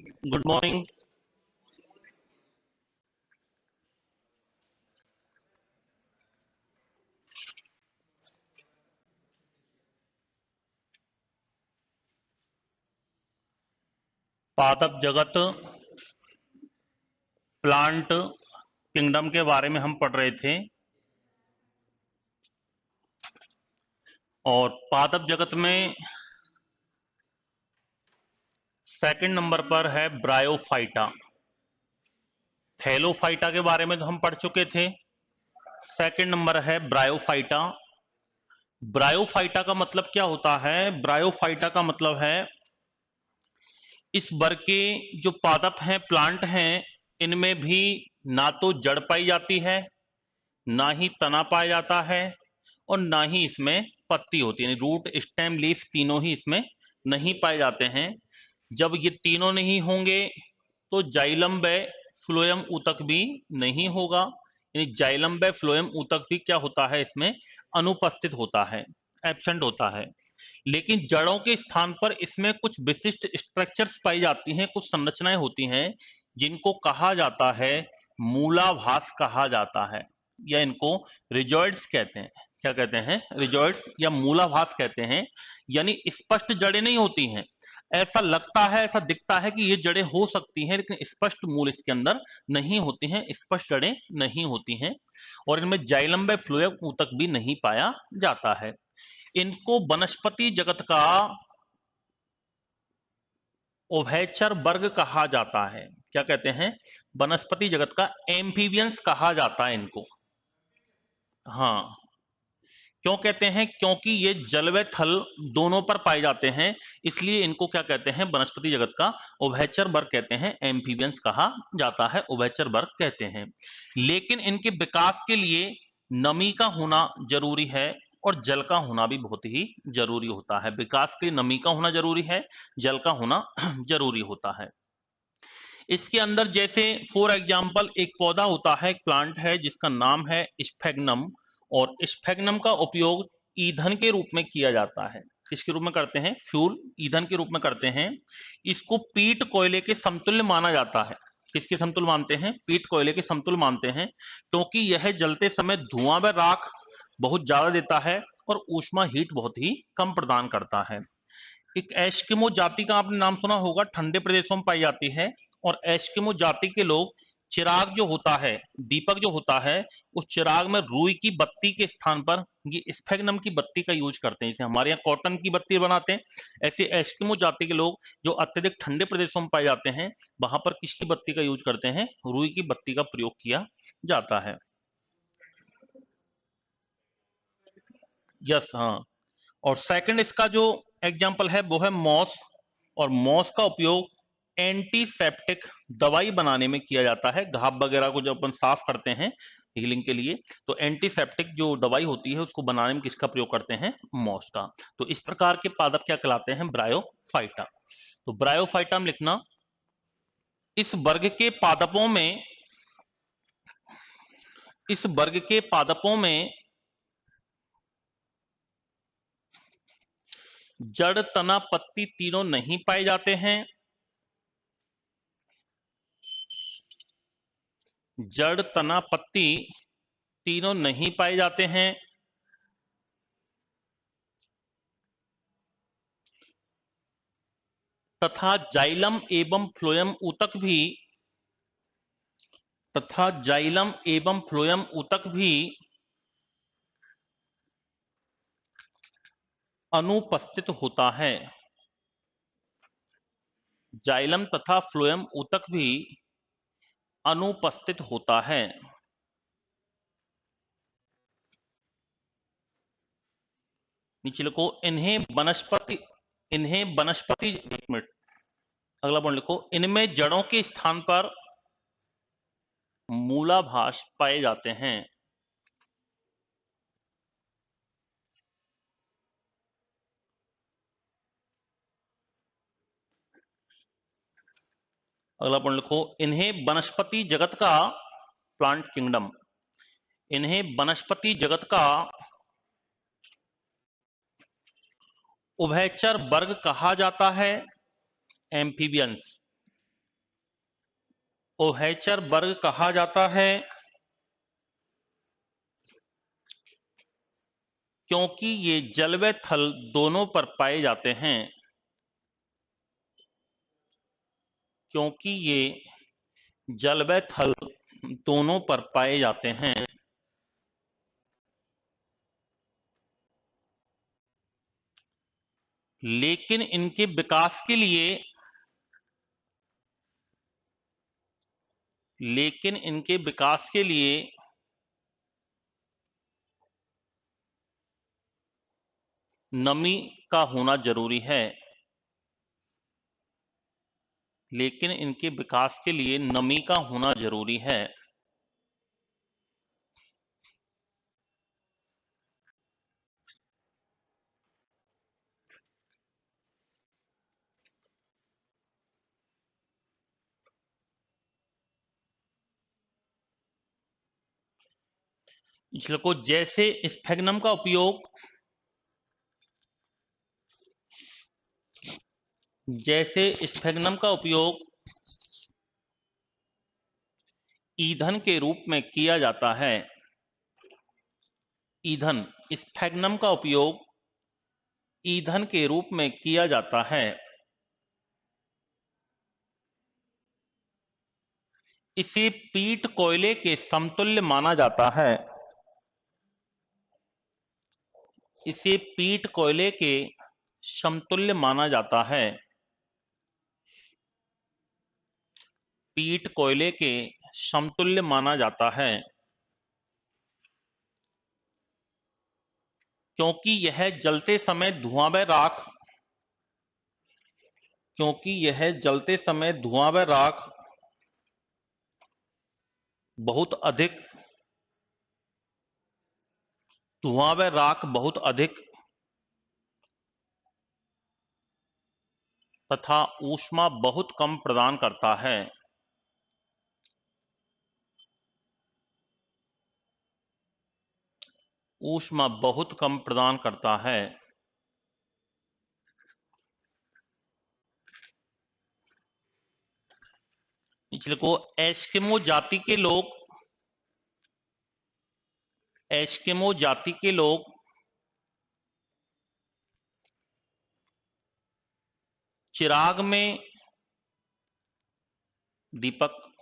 Good morning. पादप जगत plant kingdom के बारे में हम पढ़ रहे थे और पादप जगत में सेकंड नंबर पर है ब्रायोफाइटा। थैलोफाइटा के बारे में तो हम पढ़ चुके थे। सेकंड नंबर है ब्रायोफाइटा। ब्रायोफाइटा का मतलब क्या होता है? ब्रायोफाइटा का मतलब है इस वर्ग के जो पादप हैं, प्लांट हैं, इनमें भी ना तो जड़ पाई जाती है, ना ही तना पाया जाता है और ना ही इसमें पत्ती होती है। रूट, स्टेम, लीफ तीनों ही इसमें नहीं पाए जाते हैं। जब ये तीनों नहीं होंगे तो जाइलम व फ्लोएम ऊतक भी नहीं होगा। यानी जाइलम व फ्लोएम ऊतक भी क्या होता है? इसमें अनुपस्थित होता है, एब्सेंट होता है। लेकिन जड़ों के स्थान पर इसमें कुछ विशिष्ट स्ट्रक्चर्स पाई जाती हैं, कुछ संरचनाएं होती हैं जिनको कहा जाता है मूलाभास कहा जाता है, या इनको रिजॉइड्स कहते हैं। क्या कहते हैं? रिजॉइड्स या मूलाभास कहते हैं। यानी स्पष्ट जड़ें नहीं होती हैं, ऐसा लगता है, ऐसा दिखता है कि ये जड़ें हो सकती हैं, लेकिन स्पष्ट मूल इसके अंदर नहीं होती हैं, स्पष्ट जड़ें नहीं होती हैं और इनमें जाइलम व फ्लोएम ऊतक भी नहीं पाया जाता है। इनको वनस्पति जगत का उभयचर वर्ग कहा जाता है। क्या कहते हैं? वनस्पति जगत का एम्फीबियंस कहा जाता है इनको। हाँ, क्यों कहते हैं? क्योंकि ये जल व थल दोनों पर पाए जाते हैं, इसलिए इनको क्या कहते हैं? वनस्पति जगत का उभयचर वर्ग कहते हैं, एम्फीबियंस कहा जाता है, उभयचर वर्ग कहते हैं। लेकिन इनके विकास के लिए नमी का होना जरूरी है और जल का होना भी बहुत ही जरूरी होता है। विकास के लिए नमी का होना जरूरी है, जल का होना जरूरी होता है। इसके अंदर जैसे फॉर एग्जाम्पल एक पौधा होता है, एक प्लांट है जिसका नाम है स्फेग्नम, और स्फेग्नम का उपयोग ईंधन के रूप में किया जाता है। किसके रूप में करते हैं? फ्यूल, ईंधन के रूप में करते हैं। इसको पीट कोयले के समतुल्य माना जाता है। किसके समतुल्य मानते हैं? पीट कोयले के समतुल्य मानते हैं, क्योंकि यह जलते समय धुआं व राख बहुत ज्यादा देता है और ऊष्मा हीट बहुत ही कम प्रदान करता है। एक एस्किमो जाति का आपने नाम सुना होगा, ठंडे प्रदेशों में पाई जाती है। और एस्किमो जाति के लोग चिराग जो होता है, दीपक जो होता है, उस चिराग में रुई की बत्ती के स्थान पर ये स्फेग्नम की बत्ती का यूज करते हैं। जैसे हमारे यहाँ कॉटन की बत्ती बनाते हैं, ऐसे एस्किमो जाति के लोग जो अत्यधिक ठंडे प्रदेशों में पाए जाते हैं, वहां पर किसकी बत्ती का यूज करते हैं? रुई की बत्ती का प्रयोग किया जाता है। यस, हाँ। और सेकंड इसका जो एग्जाम्पल है वो है मॉस। और मॉस का उपयोग एंटीसेप्टिक दवाई बनाने में किया जाता है। घाव वगैरह को जब अपन साफ करते हैं हीलिंग के लिए, तो एंटीसेप्टिक जो दवाई होती है उसको बनाने में किसका प्रयोग करते हैं? मॉस का। तो इस प्रकार के पादप क्या कहलाते हैं? ब्रायोफाइटा। तो ब्रायोफाइटा में लिखना, इस वर्ग के पादपों में, इस वर्ग के पादपों में जड़, तना, पत्ती तीनों नहीं पाए जाते हैं। जड़, तना, पत्ती तीनों नहीं पाए जाते हैं। तथा जाइलम एवं फ्लोएम ऊतक भी, तथा जाइलम एवं फ्लोएम ऊतक भी अनुपस्थित होता है। जाइलम तथा फ्लोएम ऊतक भी अनुपस्थित होता है। नीचे लिखो, इन्हें वनस्पति, एक मिनट, अगला पॉइंट लिखो, इनमें जड़ों के स्थान पर मूलाभास पाए जाते हैं। अगला पॉइंट लिखो, इन्हें वनस्पति जगत का, प्लांट किंगडम, इन्हें वनस्पति जगत का उभयचर वर्ग कहा जाता है, एम्फीबियंस। उभयचर वर्ग कहा जाता है क्योंकि ये जल व थल दोनों पर पाए जाते हैं, क्योंकि ये जल व थल दोनों पर पाए जाते हैं। लेकिन इनके विकास के लिए लेकिन इनके विकास के लिए नमी का होना जरूरी है। लेकिन इनके विकास के लिए नमी का होना जरूरी है। इसको जैसे स्फेग्नम का उपयोग ईंधन के रूप में किया जाता है। ईंधन स्फेग्नम का उपयोग ईंधन के रूप में किया जाता है। इसे पीट कोयले के समतुल्य माना जाता है। इसे पीट कोयले के समतुल्य माना जाता है। पीट कोयले के समतुल्य माना जाता है क्योंकि यह जलते समय धुआं व राख क्योंकि यह जलते समय धुआं व राख बहुत अधिक धुआं व राख बहुत अधिक तथा ऊष्मा बहुत कम प्रदान करता है। ऊष्मा बहुत कम प्रदान करता है। को एस्किमो जाति के लोग चिराग में दीपक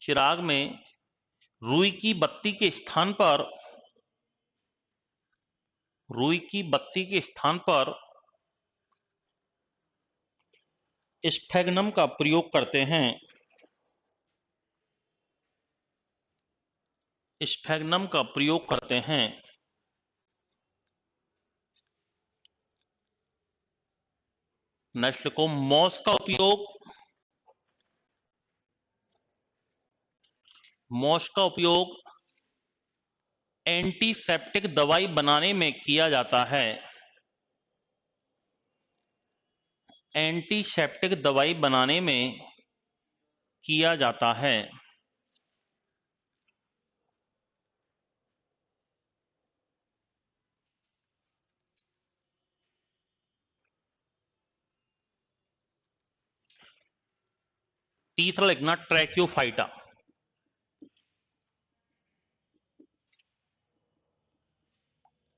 चिराग में रुई की बत्ती के स्थान पर स्फेग्नम का प्रयोग करते हैं। स्फेग्नम का प्रयोग करते हैं। नेक्स्ट को मॉस का उपयोग एंटीसेप्टिक दवाई बनाने में किया जाता है। एंटीसेप्टिक दवाई बनाने में किया जाता है। तीसरा लिखना ट्रैक्योफाइटा।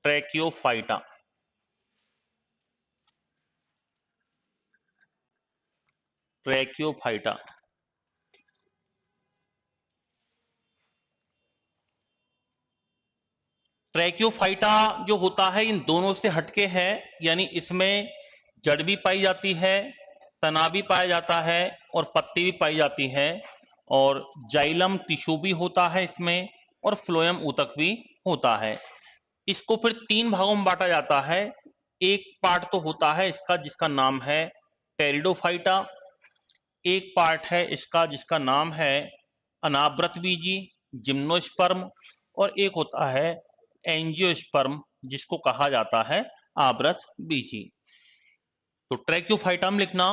ट्रैक्योफाइटा ट्रैक्योफाइटा ट्रैक्योफाइटा जो होता है इन दोनों से हटके है, यानी इसमें जड़ भी पाई जाती है, तना भी पाया जाता है और पत्ती भी पाई जाती है, और जाइलम टिश्यू भी होता है इसमें, और फ्लोएम ऊतक भी होता है। इसको फिर तीन भागों में बांटा जाता है। एक पार्ट तो होता है इसका जिसका नाम है टेरिडोफाइटा, एक पार्ट है इसका जिसका नाम है अनावृत बीजी जिम्नोस्पर्म, और एक होता है एंजियोस्पर्म जिसको कहा जाता है आवृत बीजी। तो ट्रैक्योफाइटा में लिखना,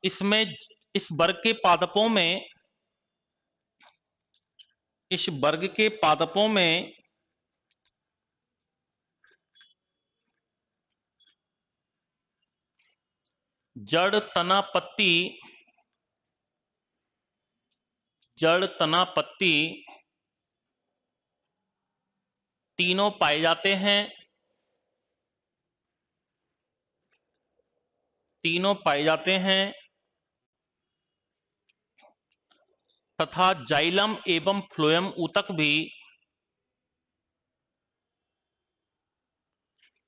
इसमें इस वर्ग के पादपों में इस वर्ग के पादपों में जड़ तना पत्ती जड़, तना, पत्ती तीनों पाए जाते हैं, तीनों पाए जाते हैं तथा जाइलम एवं फ्लोएम ऊतक भी,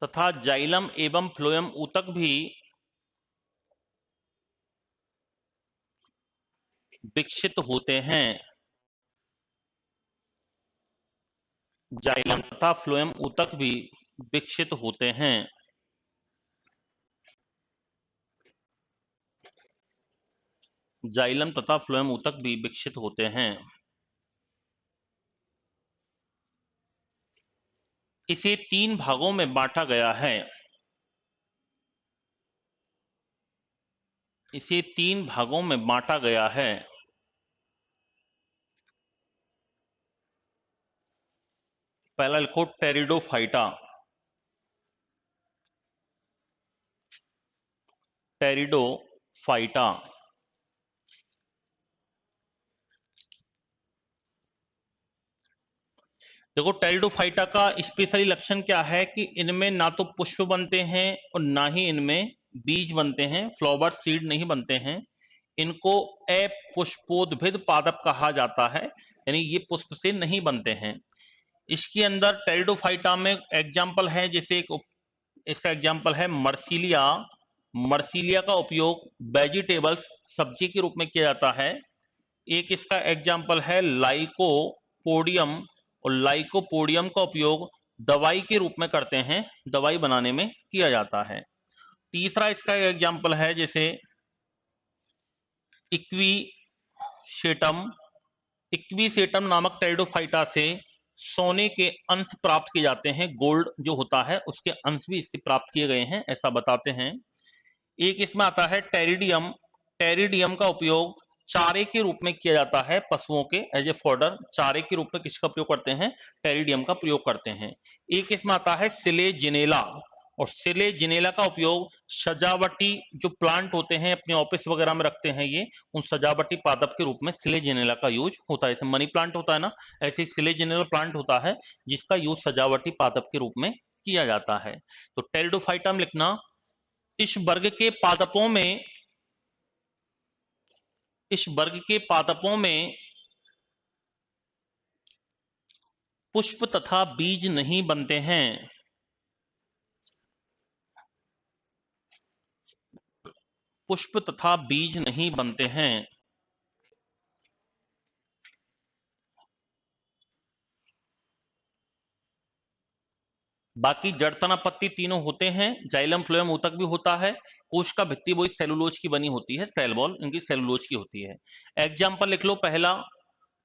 तथा जाइलम एवं फ्लोएम ऊतक भी विकसित होते हैं। जाइलम तथा फ्लोएम ऊतक भी विकसित होते हैं। जाइलम तथा फ्लोएम ऊतक भी विकसित होते हैं। इसे 3 भागों में बांटा गया है। इसे 3 भागों में बांटा गया है। पहला लिखो टेरिडोफाइटा। टेरिडोफाइटा। देखो टेरिडोफाइटा का स्पेशली लक्षण क्या है कि इनमें ना तो पुष्प बनते हैं और ना ही इनमें बीज बनते हैं, फ्लावर सीड नहीं बनते हैं। इनको अपुष्पोद्भिद पादप कहा जाता है, यानी ये पुष्प से नहीं बनते हैं। इसके अंदर टेरिडोफाइटा में एग्जाम्पल है, जैसे इसका एग्जाम्पल है मर्सीलिया। मर्सीलिया का उपयोग वेजिटेबल्स सब्जी के रूप में किया जाता है। एक इसका एग्जाम्पल है लाइकोपोडियम, और लाइकोपोडियम का उपयोग दवाई के रूप में करते हैं, दवाई बनाने में किया जाता है। तीसरा इसका एग्जाम्पल है जैसे इक्वीसेटम। इक्वीसेटम नामक टेरिडोफाइटा से सोने के अंश प्राप्त किए जाते हैं, गोल्ड जो होता है उसके अंश भी इससे प्राप्त किए गए हैं, ऐसा बताते हैं। एक इसमें आता है टेरिडियम। टेरिडियम का उपयोग चारे के रूप में किया जाता है, पशुओं के एज ए फॉडर चारे के रूप में किसका प्रयोग करते हैं, टेरिडियम का प्रयोग करते हैं। एक इसमें आता है सिलेजिनेला, और सिलेजिनेला का उपयोग सजावटी जो प्लांट होते हैं अपने ऑफिस वगैरह में रखते हैं, ये उन सजावटी पादप के रूप में सिलेजिनेला का यूज होता है। जैसे मनी प्लांट होता है ना, ऐसे सिलेजिनेला प्लांट होता है जिसका यूज सजावटी पादप के रूप में किया जाता है। तो टेरिडोफाइटा में लिखना, इस वर्ग के पादपों में, इस वर्ग के पादपों में पुष्प तथा बीज नहीं बनते हैं। पुष्प तथा बीज नहीं बनते हैं। बाकी जड़ तना पत्ती तीनों होते हैं, जाइलम फ्लोएम ऊतक भी होता है। कोश का भित्ति बोई सेलुलोज की बनी होती है, सेल वॉल इनकी सेलुलोज की होती है। एग्जाम्पल लिख लो पहला,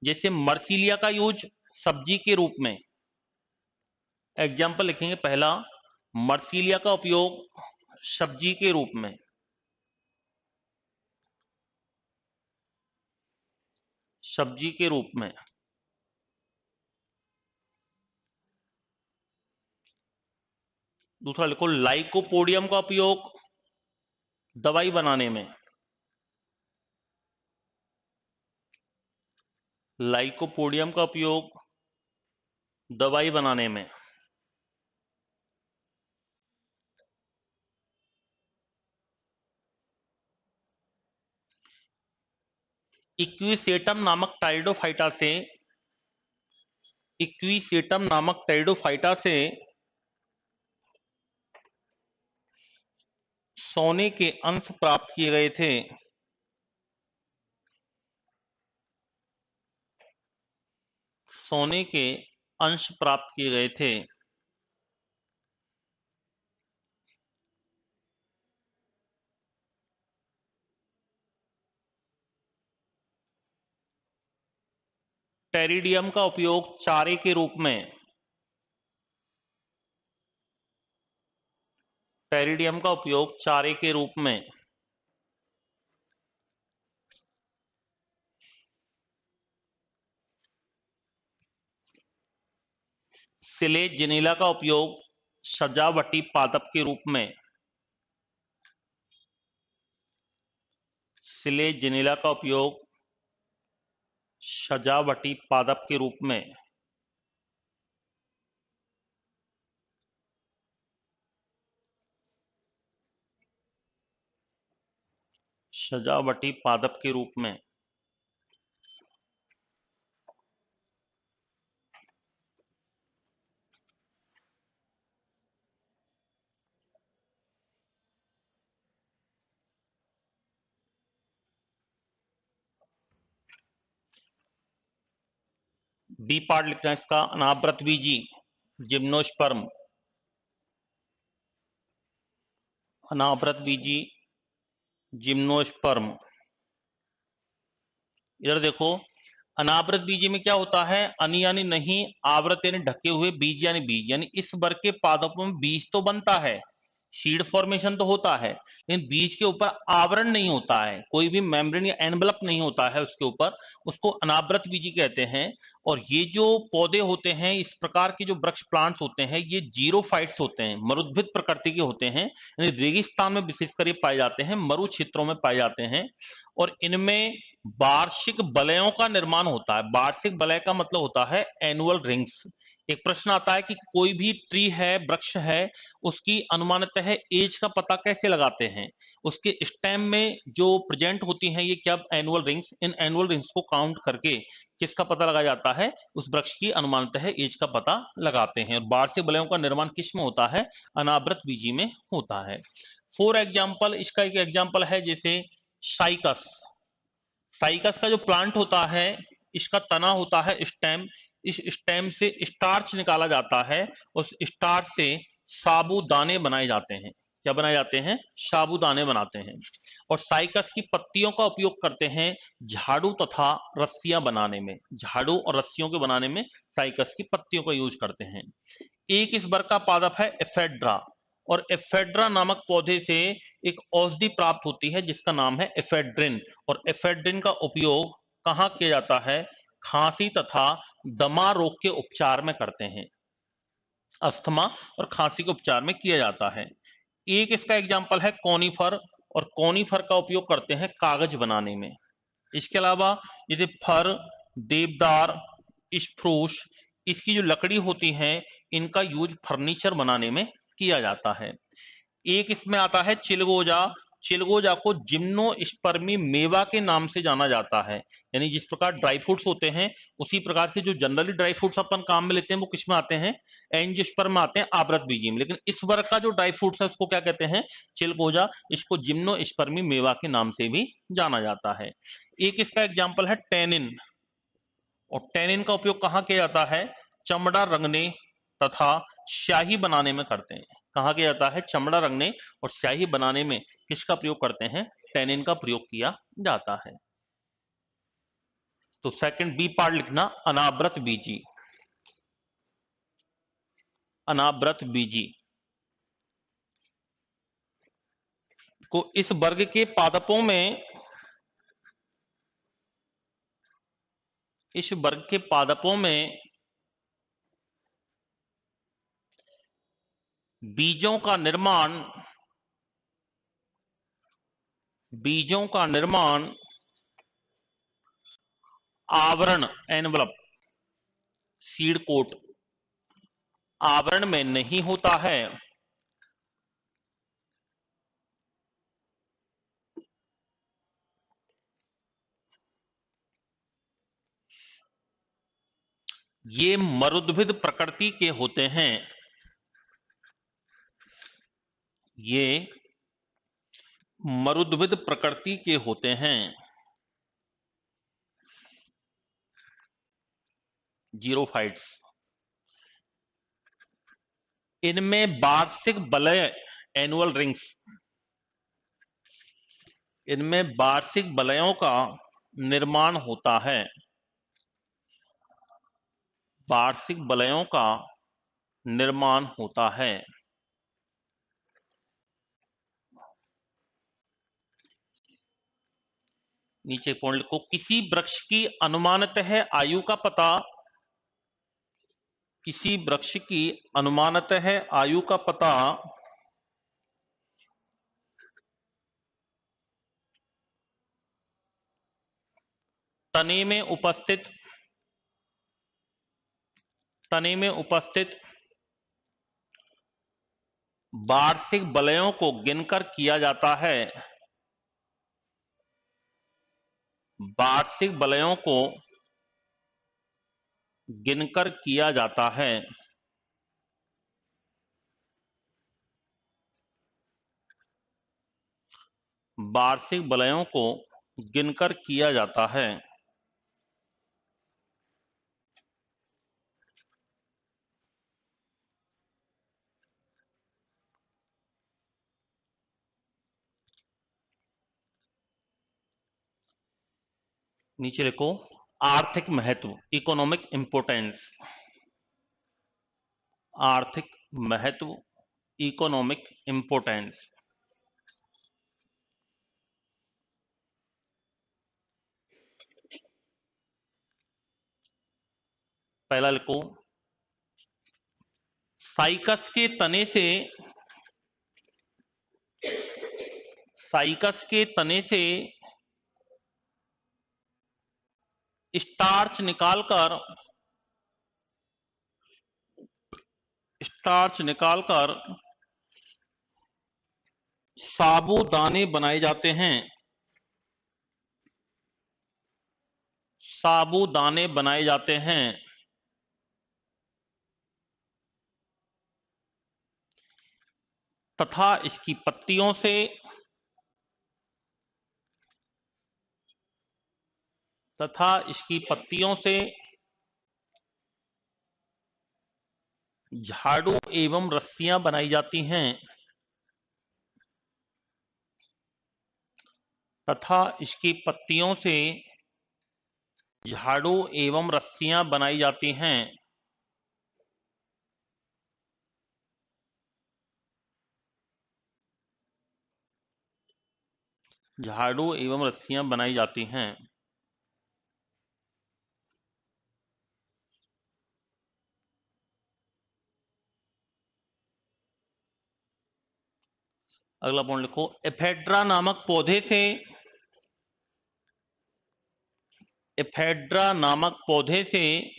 जैसे मर्सीलिया का यूज सब्जी के रूप में। एग्जाम्पल लिखेंगे पहला, मर्सीलिया का उपयोग सब्जी के रूप में, सब्जी के रूप में। दूसरा लिखो लाइकोपोडियम का उपयोग दवाई बनाने में। लाइकोपोडियम का उपयोग दवाई बनाने में। इक्विसेटम नामक टेरिडोफाइटा से, इक्विसेटम नामक टेरिडोफाइटा से सोने के अंश प्राप्त किए गए थे। सोने के अंश प्राप्त किए गए थे। टेरिडियम का उपयोग चारे के रूप में, टेरिडियम का उपयोग चारे के रूप में। सिलेजिनेला का उपयोग सजावटी पादप के रूप में। सिलेजिनेला का उपयोग सजावटी पादप के रूप में, सजावटी पादप के रूप में। बी पार्ट लिखना है इसका, अनावृत बीजी जिम्नोस्पर्म, अनावृत बीजी जिम्नोस्पर्म। इधर देखो, अनावृत बीजी में क्या होता है, अन यानी नहीं, आवृत यानी ढके हुए, बीज यानी बीज, यानी इस वर्ग के पादपों में बीज तो बनता है, सीड फॉर्मेशन तो होता है, लेकिन बीज के ऊपर आवरण नहीं होता है, कोई भी मेम्ब्रेन या एनवलप नहीं होता है उसके ऊपर, उसको अनावृत बीजी कहते हैं। और ये जो पौधे होते हैं, इस प्रकार के जो वृक्ष प्लांट्स होते हैं, ये जीरोफाइट्स होते हैं, मरुद्भिद प्रकृति के होते हैं, यानी रेगिस्तान में विशेषकर ये पाए जाते हैं, मरु क्षेत्रों में पाए जाते हैं। और इनमें वार्षिक बलयों का निर्माण होता है। वार्षिक बलय का मतलब होता है एनुअल रिंग्स। एक प्रश्न आता है कि कोई भी ट्री है, वृक्ष है, उसकी अनुमानतः एज का पता कैसे लगाते हैं, उसके स्टेम में जो प्रेजेंट होती हैं ये क्या annual rings, in annual rings को काउंट करके किसका पता लगाया जाता है, उस वृक्ष की अनुमानतः एज का पता लगाते हैं। और वार्षिक बलयों का निर्माण किस में होता है, अनावृत बीजी में होता है। फॉर एग्जाम्पल, इसका एक एग्जाम्पल है जैसे साइकस। साइकस का जो प्लांट होता है, इसका तना होता है स्टेम, इस स्टेम से स्टार्च निकाला जाता है, उस स्टार्च से साबूदाने बनाए जाते हैं। क्या बनाए जाते हैं, साबूदाने बनाते हैं। और साइकस की पत्तियों का उपयोग करते हैं झाड़ू तथा रस्सियां बनाने में, झाड़ू और रस्सियों के बनाने में साइकस की पत्तियों का यूज करते हैं। एक इस वर्ग का पादप है एफेड्रा, और एफेड्रा नामक पौधे से एक औषधि प्राप्त होती है जिसका नाम है एफेड्रिन। और एफेड्रिन का उपयोग कहाँ किया जाता है, खांसी तथा दमा रोग के उपचार में करते हैं, अस्थमा और खांसी के उपचार में किया जाता है। एक इसका एग्जाम्पल है कोनीफर, और कोनीफर का उपयोग करते हैं कागज बनाने में। इसके अलावा जैसे फर, देवदार, स्प्रूस, इसकी जो लकड़ी होती है, इनका यूज फर्नीचर बनाने में किया जाता है। एक इसमें आता है चिलगोजा। चिलगोजा को जिम्नोस्पर्मी मेवा के नाम से जाना जाता है, यानी जिस प्रकार ड्राई फ्रूट्स होते हैं, उसी प्रकार से जो जनरली ड्राई फ्रूट्स अपन काम में लेते हैं वो किस में आते हैं, एंजियोस्पर्म में आते हैं, आवृत बीजी में। लेकिन इस वर्ग का जो ड्राई फ्रूट्स है उसको क्या कहते हैं, चिलगोजा। इसको जिम्नोस्पर्मी मेवा के नाम से भी जाना जाता है। एक इसका एग्जाम्पल है टेनिन, और टेनिन का उपयोग कहाँ किया जाता है, चमड़ा रंगने तथा स्याही बनाने में करते हैं। कहाँ किया जाता है, चमड़ा रंगने और स्याही बनाने में किसका प्रयोग करते हैं, टेनिन का प्रयोग किया जाता है। तो सेकंड बी पार्ट लिखना, अनावृत बीजी, अनावृत बीजी को इस वर्ग के पादपों में, इस वर्ग के पादपों में बीजों का निर्माण, बीजों का निर्माण आवरण, एनवलप, सीड कोट, आवरण में नहीं होता है। ये मरुद्भिद प्रकृति के होते हैं, ये मरुद्भिद प्रकृति के होते हैं, जीरोफाइट्स। इनमें वार्षिक बलय, एनुअल रिंग्स, इनमें वार्षिक बलयों का निर्माण होता है, वार्षिक बलयों का निर्माण होता है। नीचे पॉइंट लिखो, किसी वृक्ष की अनुमानतः आयु का पता, किसी वृक्ष की अनुमानतः आयु का पता तने में उपस्थित वार्षिक वलयों को गिनकर किया जाता है। वार्षिक वलयों को गिनकर किया जाता है। वार्षिक वलयों को गिनकर किया जाता है। नीचे लिखो आर्थिक महत्व, इकोनॉमिक इंपोर्टेंस। आर्थिक महत्व, इकोनॉमिक इंपोर्टेंस। पहला लिखो साइकस के तने से स्टार्च निकालकर साबूदाने बनाए जाते हैं। साबूदाने बनाए जाते हैं। तथा इसकी पत्तियों से झाड़ू एवं रस्सियां बनाई जाती हैं। तथा इसकी पत्तियों से झाड़ू एवं रस्सियां बनाई जाती हैं। झाड़ू एवं रस्सियां बनाई जाती हैं। अगला पॉइंट लिखो एफेड्रा नामक पौधे से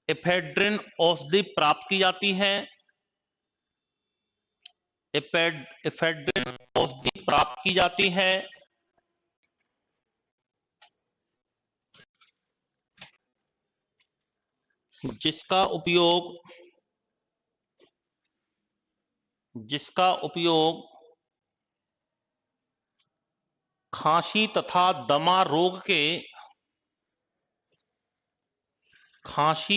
एफेड्रिन औषधि प्राप्त की जाती है। एफेड्रिन औषधि प्राप्त की जाती है। जिसका उपयोग खांसी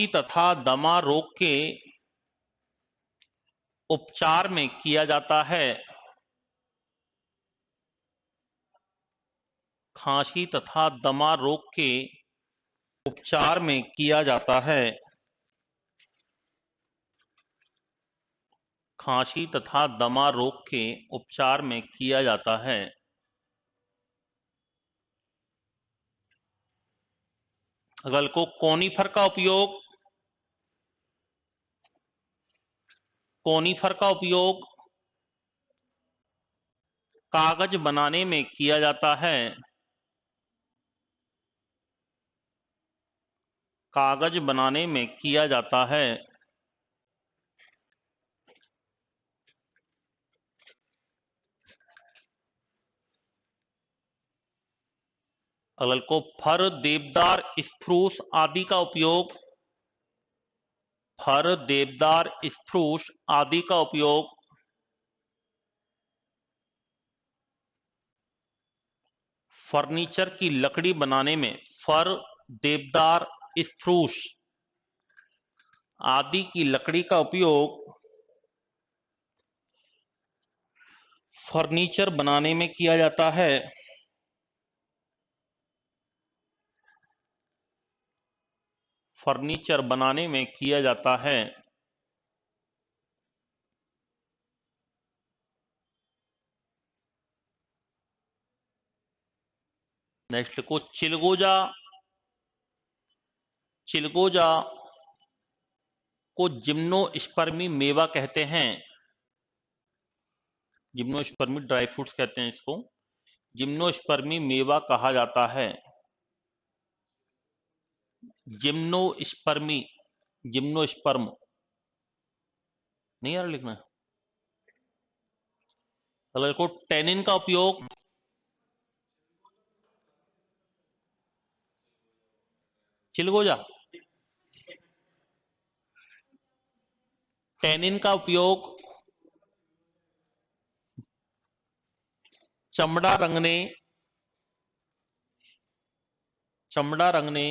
तथा दमा रोग के उपचार में किया जाता है। खांसी तथा दमा रोग के उपचार में किया जाता है। खांसी तथा दमा रोग के उपचार में किया जाता है। अगल को कोनीफर का उपयोग कागज बनाने में किया जाता है। कागज बनाने में किया जाता है। अगल को फर, देवदार, स्प्रूस आदि का उपयोग फर्नीचर की लकड़ी बनाने में फर, देवदार, स्प्रूस आदि की लकड़ी का उपयोग फर्नीचर बनाने में किया जाता है। फर्नीचर बनाने में किया जाता है। नेक्स्ट लिखो चिलगोजा को जिम्नोस्पर्मी मेवा कहते हैं। जिम्नोस्पर्मी ड्राई फ्रूट्स कहते हैं इसको। जिम्नोस्पर्मी मेवा कहा जाता है। जिम्नोस्पर्मी, जिम्नोस्पर्म नहीं यार लिखना। अगला देखो, टेनिन का उपयोग, चिलगोजा, टेनिन का उपयोग चमड़ा रंगने, चमड़ा रंगने,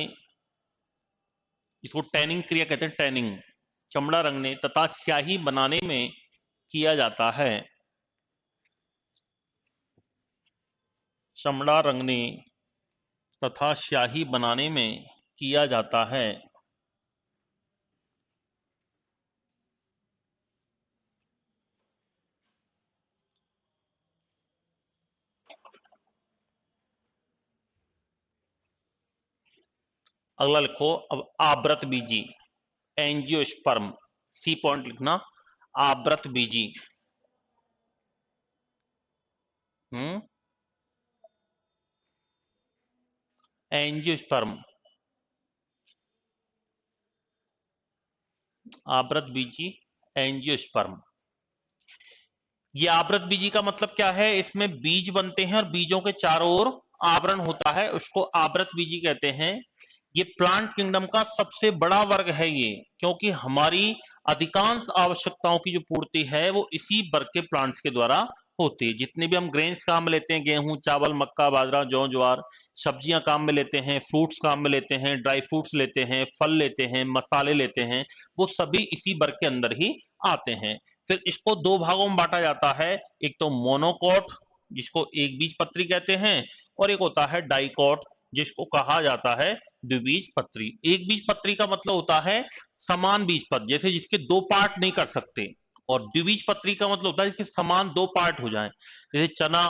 इसको टैनिंग क्रिया कहते हैं, टैनिंग, चमड़ा रंगने तथा स्याही बनाने में किया जाता है। चमड़ा रंगने तथा स्याही बनाने में किया जाता है। अगला लिखो अब, आवृत बीजी, एंजियोस्पर्म, सी पॉइंट लिखना, आवृत बीजी। एंजियोस्पर्म, आवृत बीजी, एंजियोस्पर्म। ये आवृत बीजी का मतलब क्या है? इसमें बीज बनते हैं और बीजों के चारों ओर आवरण होता है, उसको आवृत बीजी कहते हैं। ये प्लांट किंगडम का सबसे बड़ा वर्ग है ये, क्योंकि हमारी अधिकांश आवश्यकताओं की जो पूर्ति है वो इसी वर्ग के प्लांट्स के द्वारा होती है। जितने भी हम ग्रेन्स काम में लेते हैं, गेहूं, चावल, मक्का, बाजरा, जौ, ज्वार, सब्जियां काम में लेते हैं, फ्रूट्स काम में लेते हैं, ड्राई फ्रूट्स लेते हैं, फल लेते हैं, मसाले लेते हैं, वो सभी इसी वर्ग के अंदर ही आते हैं। फिर इसको दो भागों में बांटा जाता है, एक तो मोनोकॉट जिसको एक बीज पत्री कहते हैं, और एक होता है डाइकॉट जिसको कहा जाता है द्विबीज पत्री। एक बीज पत्री का मतलब होता है समान बीज पत्र, जैसे जिसके दो पार्ट नहीं कर सकते, और द्विबीज पत्री का मतलब होता है जिसके समान दो पार्ट हो जाएं, जैसे चना,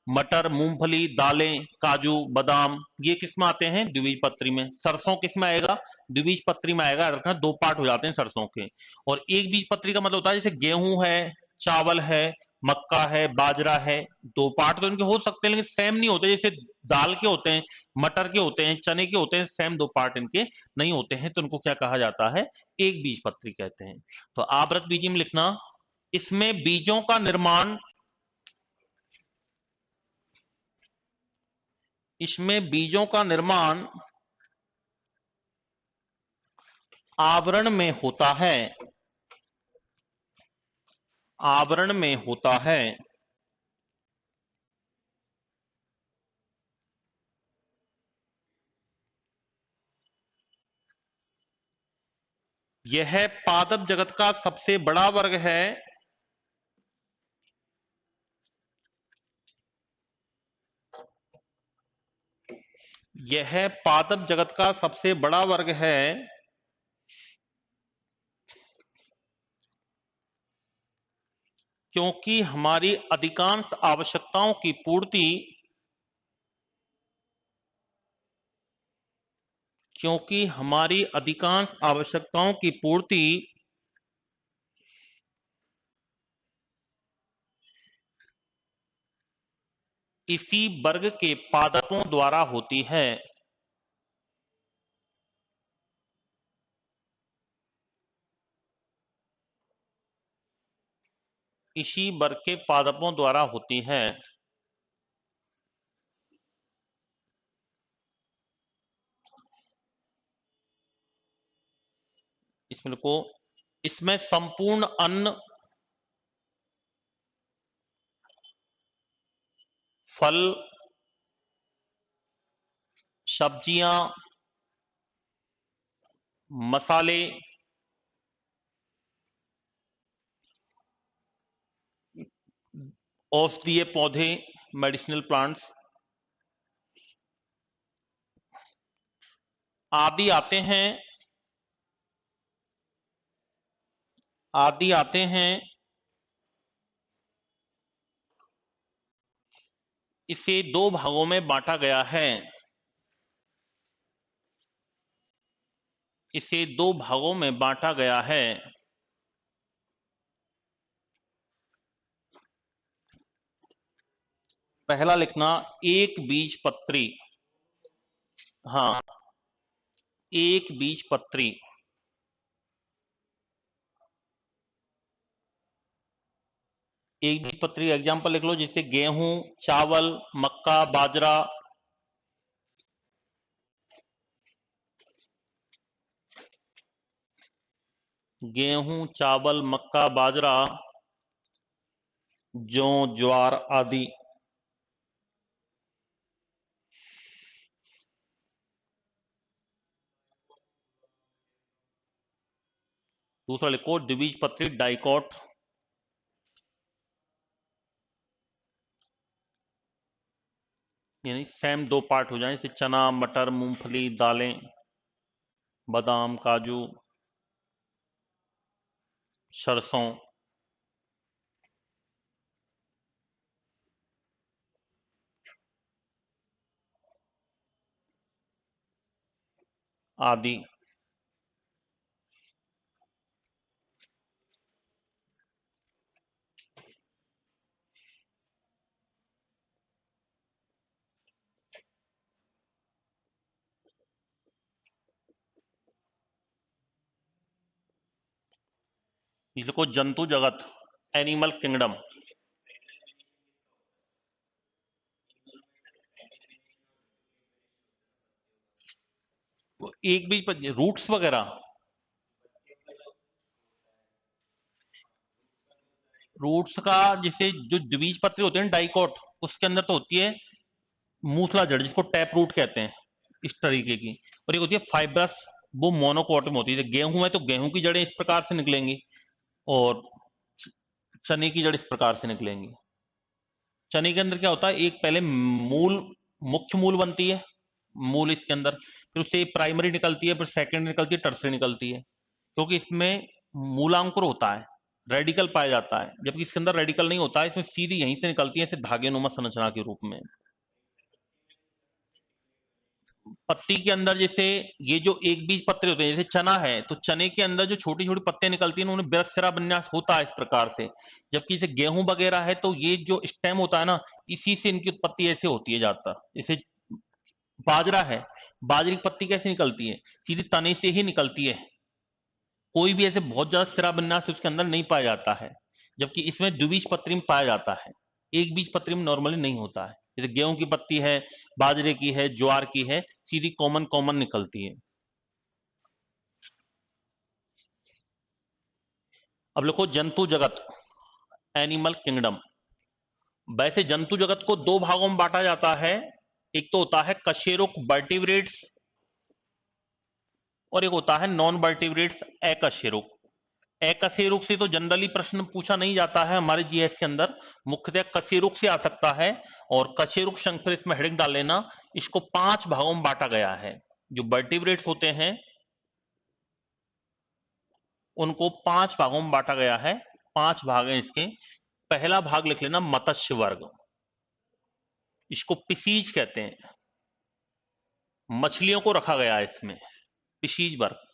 मटर, मूंगफली, दालें, काजू, बादाम, ये किस में आते हैं? द्विबीज पत्री में। सरसों किस में आएगा? द्विबीज पत्री में आएगा। रखना, दो पार्ट हो जाते हैं सरसों के। और एक बीज पत्री का मतलब होता है जैसे गेहूं है, चावल है, मक्का है, बाजरा है, दो पार्ट तो इनके हो सकते हैं लेकिन सेम नहीं होते, जैसे दाल के होते हैं, मटर के होते हैं, चने के होते हैं, सेम दो पार्ट इनके नहीं होते हैं, तो उनको क्या कहा जाता है? एक बीज पत्री कहते हैं। तो आवृत बीजी में लिखना, इसमें बीजों का निर्माण, इसमें बीजों का निर्माण आवरण में होता है, आवरण में होता है। यह पादप जगत का सबसे बड़ा वर्ग है। यह पादप जगत का सबसे बड़ा वर्ग है, क्योंकि हमारी अधिकांश आवश्यकताओं की पूर्ति, क्योंकि हमारी अधिकांश आवश्यकताओं की पूर्ति इसी वर्ग के पादपों द्वारा होती है। इसी वर्ग के पादपों द्वारा होती है। इसमें को, इसमें संपूर्ण अन्न, फल, सब्जियां, मसाले, औषधीय पौधे, मेडिसिनल प्लांट्स आदि आते हैं, आदि आते हैं। इसे दो भागों में बांटा गया है, इसे दो भागों में बांटा गया है। पहला लिखना एक बीजपत्री। हाँ, एक बीजपत्री। एक बीजपत्री एग्जाम्पल लिख लो, जैसे गेहूं, चावल, मक्का, बाजरा। गेहूं, चावल, मक्का, बाजरा, जौ, ज्वार आदि। दूसरा लिखो द्विबीजपत्री डाइकॉट। यानी सेम दो पार्ट हो जाए, जैसे चना, मटर, मूंगफली, दालें, बादाम, काजू, सरसों आदि। इसको जंतु जगत, एनिमल किंगडम। एक बीज पर रूट्स वगैरह। रूट्स का जैसे जो द्विबीजपत्री होते हैं डाइकोट, उसके अंदर तो होती है मूसला जड़, जिसको टैप रूट कहते हैं, इस तरीके की। और एक होती है फाइब्रस, वो मोनोकोट में होती है। गेहूं है तो गेहूं की जड़ें इस प्रकार से निकलेंगी, और चने की जड़ इस प्रकार से निकलेंगी। चने के अंदर क्या होता है, एक पहले मूल, मुख्य मूल बनती है, मूल इसके अंदर, फिर उससे प्राइमरी निकलती है, फिर सेकेंडरी निकलती है, टर्सरी निकलती है, क्योंकि इसमें मूलांकुर होता है, रेडिकल पाया जाता है, जबकि इसके अंदर रेडिकल नहीं होता है, इसमें सीधी यहीं से निकलती है, इसे धागे नुमा संरचना के रूप में। पत्ती के अंदर जैसे ये जो एक बीज पत्ते होते हैं, जैसे चना है तो चने के अंदर जो छोटी छोटी पत्तियां निकलती हैं उन्हें बृहस्पति विन्यास होता है इस प्रकार से। जबकि जैसे गेहूं वगैरह है तो ये जो स्टेम होता है ना, इसी से इनकी उत्पत्ति ऐसे होती है ज्यादातर। जैसे बाजरा है, बाजरे की पत्ती कैसे निकलती है, सीधी तने से ही निकलती है, कोई भी ऐसे बहुत ज्यादा सिरा विन्यास उसके अंदर नहीं पाया जाता है। जबकि इसमें द्विबीज पत्री में पाया जाता है, एक बीज पत्री में नॉर्मली नहीं होता है। जैसे गेहूं की पत्ती है, बाजरे की है, ज्वार की है, सीधी कॉमन कॉमन निकलती है। अब लिखो जंतु जगत, एनिमल किंगडम। वैसे जंतु जगत को दो भागों में बांटा जाता है, एक तो होता है कशेरुक वर्टिब्रेट्स, और एक होता है नॉन वर्टिब्रेट्स अकशेरुक। अकशेरुक से तो जनरली प्रश्न पूछा नहीं जाता है हमारे जीएस के अंदर, मुख्यतः कशेरुक से आ सकता है। और कशेरुक शंकर इसमें हेडिंग डाल लेना। इसको पांच भागों में बांटा गया है, जो वर्टिब्रेट्स होते हैं उनको पांच भागों में बांटा गया है। पांच भाग हैं इसके। पहला भाग लिख लेना मत्स्य वर्ग, इसको पिसीज कहते हैं, मछलियों को रखा गया है इसमें, पिसीज वर्ग।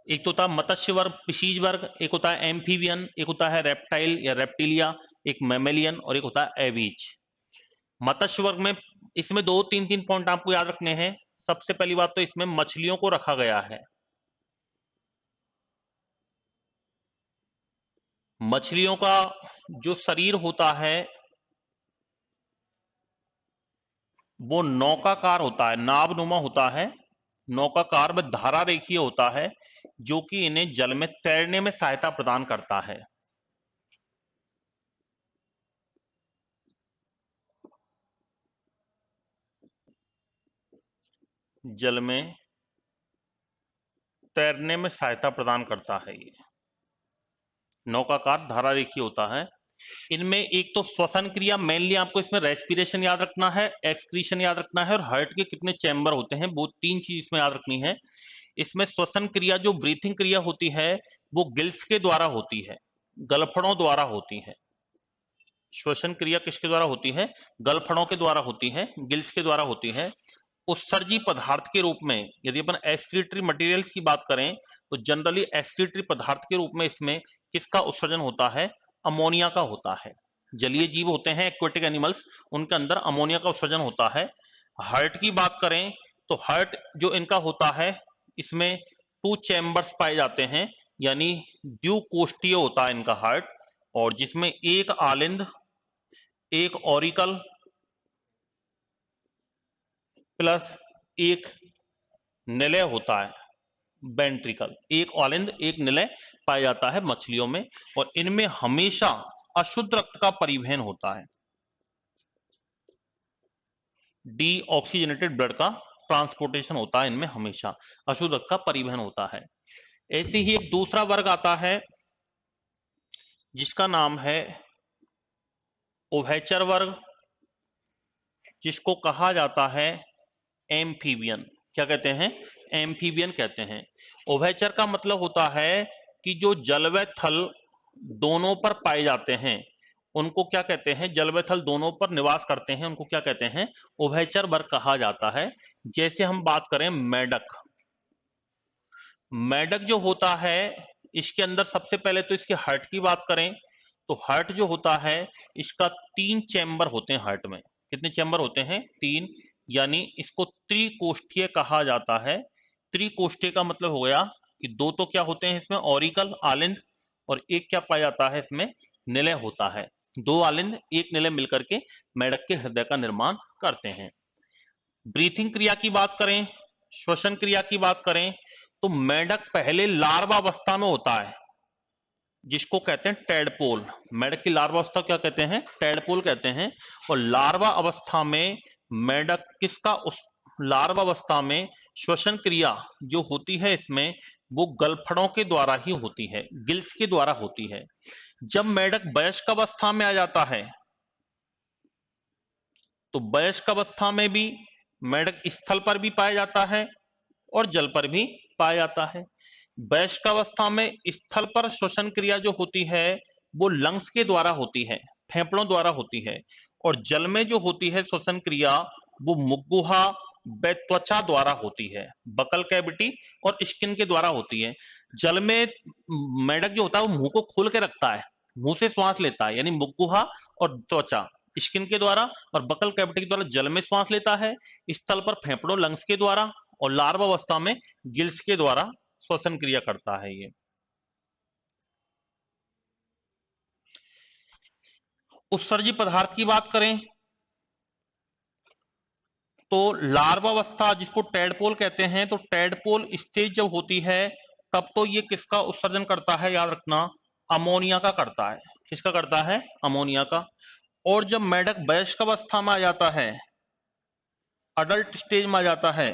एक तो होता है मत्स्य वर्ग, पिसीज वर्ग, एक होता है एम्फीबियन, एक होता है रेप्टाइल या रेप्टिलिया, एक मैमेलियन, और एक होता है एवीज। मत्स्य वर्ग में इसमें दो तीन तीन पॉइंट आपको याद रखने हैं। सबसे पहली बात तो इसमें मछलियों को रखा गया है। मछलियों का जो शरीर होता है वो नौकाकार होता है, नावनुमा होता है, नौकाकार में धारा रेखीय होता है, जो कि इन्हें जल में तैरने में सहायता प्रदान करता है। जल में तैरने में सहायता प्रदान करता है, ये नौकाकार धारा रेखीय होता है। इनमें एक तो श्वसन क्रिया, मेनली आपको इसमें रेस्पिरेशन याद रखना है, एक्सक्रीशन याद रखना है, और हार्ट के कितने चैम्बर होते हैं, वो तीन चीज इसमें याद रखनी है। इसमें श्वसन क्रिया जो ब्रीथिंग क्रिया होती है वो गिल्स के द्वारा होती है, गलफड़ों द्वारा होती है। श्वसन क्रिया किसके द्वारा होती है, गलफड़ों के द्वारा होती है, गिल्स के द्वारा होती है। उत्सर्जी पदार्थ के रूप में यदि अपन एक्सक्रीटरी मटेरियल्स की बात करें तो जनरली एक्सक्रीटरी पदार्थ के रूप में इसमें किसका उत्सर्जन होता है, अमोनिया का होता है। जलीय जीव होते हैं एक्वेटिक एनिमल्स, उनके अंदर अमोनिया का उत्सर्जन होता है। हार्ट की बात करें तो हार्ट जो इनका होता है, इसमें 2 चैम्बर्स पाए जाते हैं, यानी द्विकोष्ठीय होता है इनका हार्ट, और जिसमें एक आलिंद, एक ऑरिकल प्लस एक निलय होता है, वेंट्रिकल। एक आलिंद एक निलय पाया जाता है मछलियों में, और इनमें हमेशा अशुद्ध रक्त का परिवहन होता है, डीऑक्सीजनेटेड ब्लड का ट्रांसपोर्टेशन होता है इनमें, हमेशा अशुद्ध रक्त का परिवहन होता है। ऐसे ही एक दूसरा वर्ग आता है जिसका नाम है उभयचर वर्ग, जिसको कहा जाता है एम्फीबियन। क्या कहते हैं? एम्फीबियन कहते हैं। उभयचर का मतलब होता है कि जो जल व थल दोनों पर पाए जाते हैं, उनको क्या कहते हैं? जल व थल दोनों पर निवास करते हैं, उनको क्या कहते हैं? उभयचर वर्ग कहा जाता है। जैसे हम बात करें मेढक, मेढक जो होता है, इसके अंदर सबसे पहले तो इसके हार्ट की बात करें तो हार्ट जो होता है, इसका 3 चैम्बर होते हैं हार्ट में। कितने चैम्बर होते हैं? 3, यानी इसको त्रिकोष्ठीय कहा जाता है। त्रिकोष्ठीय का मतलब हो गया कि 2 तो क्या होते हैं इसमें? ऑरिकल, आलिंद, और एक क्या पाया जाता है इसमें? निलय होता है। 2 आलिंद एक निलय मिलकर के मेढक के हृदय का निर्माण करते हैं। ब्रीथिंग क्रिया की बात करें, श्वसन क्रिया की बात करें, तो मेढक पहले लार्वा अवस्था में होता है, जिसको कहते हैं टेडपोल। मेढक की लार्वा अवस्था क्या कहते हैं? टेडपोल कहते हैं। और लार्वा अवस्था में मेढक किसका उस लार्वा अवस्था में श्वसन क्रिया जो होती है इसमें, वो गलफड़ों के द्वारा ही होती है, गिल्स के द्वारा होती है। जब मेढक वयस्क अवस्था में आ जाता है, तो वयस्क अवस्था में भी मेढक स्थल पर भी पाया जाता है और जल पर भी पाया जाता है। वयस्क अवस्था में स्थल पर श्वसन क्रिया जो होती है वो लंग्स के द्वारा होती है, फेफड़ों द्वारा होती है, और जल में जो होती है श्वसन क्रिया वो मुख-गुहा व त्वचा द्वारा होती है, बकल कैविटी और स्किन के द्वारा होती है। जल में मेढक जो होता है वो मुंह को खोल के रखता है, मुंह से श्वास लेता है, यानी मुख-गुहा और त्वचा स्किन के द्वारा और बकल कैविटी के द्वारा जल में श्वास लेता है, स्थल पर फेफड़ों लंग्स के द्वारा, और लार्वा अवस्था में गिल्स के द्वारा श्वसन क्रिया करता है ये। उत्सर्जी पदार्थ की बात करें तो लार्वा अवस्था जिसको टेडपोल कहते हैं, तो टेडपोल स्टेज जब होती है तब तो ये किसका उत्सर्जन करता है? याद रखना, अमोनिया का करता है। किसका करता है? अमोनिया का। और जब मेढक वयस्क अवस्था में आ जाता है, अडल्ट स्टेज में आ जाता है,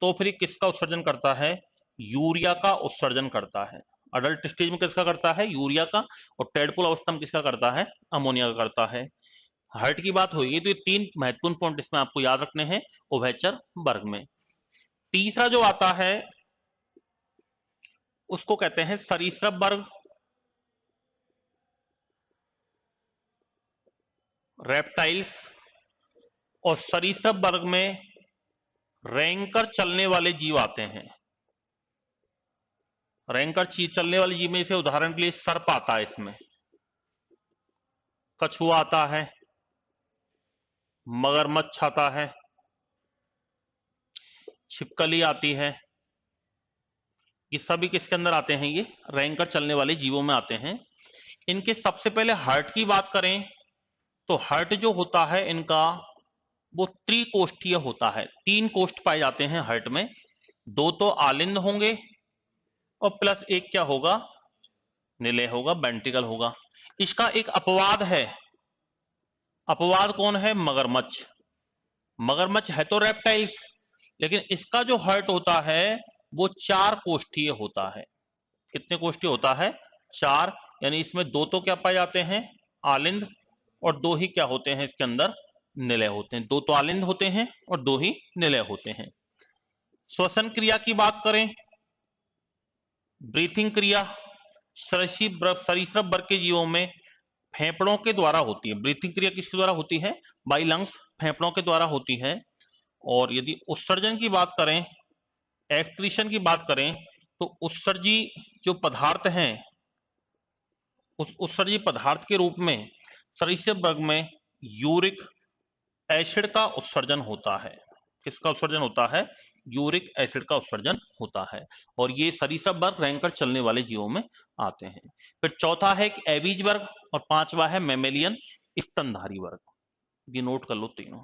तो फिर किसका उत्सर्जन करता है? यूरिया का उत्सर्जन करता है। अडल्ट स्टेज में किसका करता है? यूरिया का। और टेडपोल अवस्था में किसका करता है? अमोनिया का करता है। हार्ट की बात होगी तो ये 3 महत्वपूर्ण पॉइंट इसमें आपको याद रखने हैं उभयचर वर्ग में। तीसरा जो आता है उसको कहते हैं सरीसृप वर्ग, रेप्टाइल्स। और सरीसृप वर्ग में रेंकर चलने वाले जीव आते हैं। रेंकर चलने वाले जीव में जैसे उदाहरण के लिए सर्प आता है, इसमें कछुआ आता है, मगरमच्छ आता है, छिपकली आती है। ये सभी किसके अंदर आते हैं? ये रेंकर चलने वाले जीवों में आते हैं। इनके सबसे पहले हार्ट की बात करें तो हार्ट जो होता है इनका वो त्रिकोष्ठीय होता है। 3 कोष्ठ पाए जाते हैं हार्ट में, 2 तो आलिंद होंगे और प्लस एक क्या होगा? निलय होगा, वेंट्रिकल होगा। इसका एक अपवाद है। अपवाद कौन है? मगरमच्छ। मगरमच्छ है तो रेप्टाइल्स, लेकिन इसका जो हार्ट होता है वो 4 कोष्ठीय होता है। कितने कोष्ठीय होता है? 4। यानी इसमें 2 तो क्या पाए जाते हैं? आलिंद, और 2 ही क्या होते हैं इसके अंदर? निलय होते हैं। 2 तो आलिंद होते हैं और 2 ही निलय होते हैं। श्वसन क्रिया की बात करें, ब्रीथिंग क्रिया सरीसृप वर्ग के जीवों में फेफड़ों के द्वारा होती है। ब्रीथिंग क्रिया किसके द्वारा होती है? बाई लंग्स, फेफड़ों के द्वारा होती है। और यदि उत्सर्जन की बात करें, एक्सक्रीशन की बात करें, तो उत्सर्जी जो पदार्थ हैं, उस उत्सर्जी पदार्थ के रूप में सरीसृप वर्ग में यूरिक एसिड का उत्सर्जन होता है। किसका उत्सर्जन होता है? यूरिक एसिड का उत्सर्जन होता है, और ये सरीसृप वर्ग रेंगकर चलने वाले जीवों में आते हैं। फिर चौथा है एबीज वर्ग और पांचवा है मेमेलियन स्तनधारी वर्ग। ये नोट कर लो तीनों।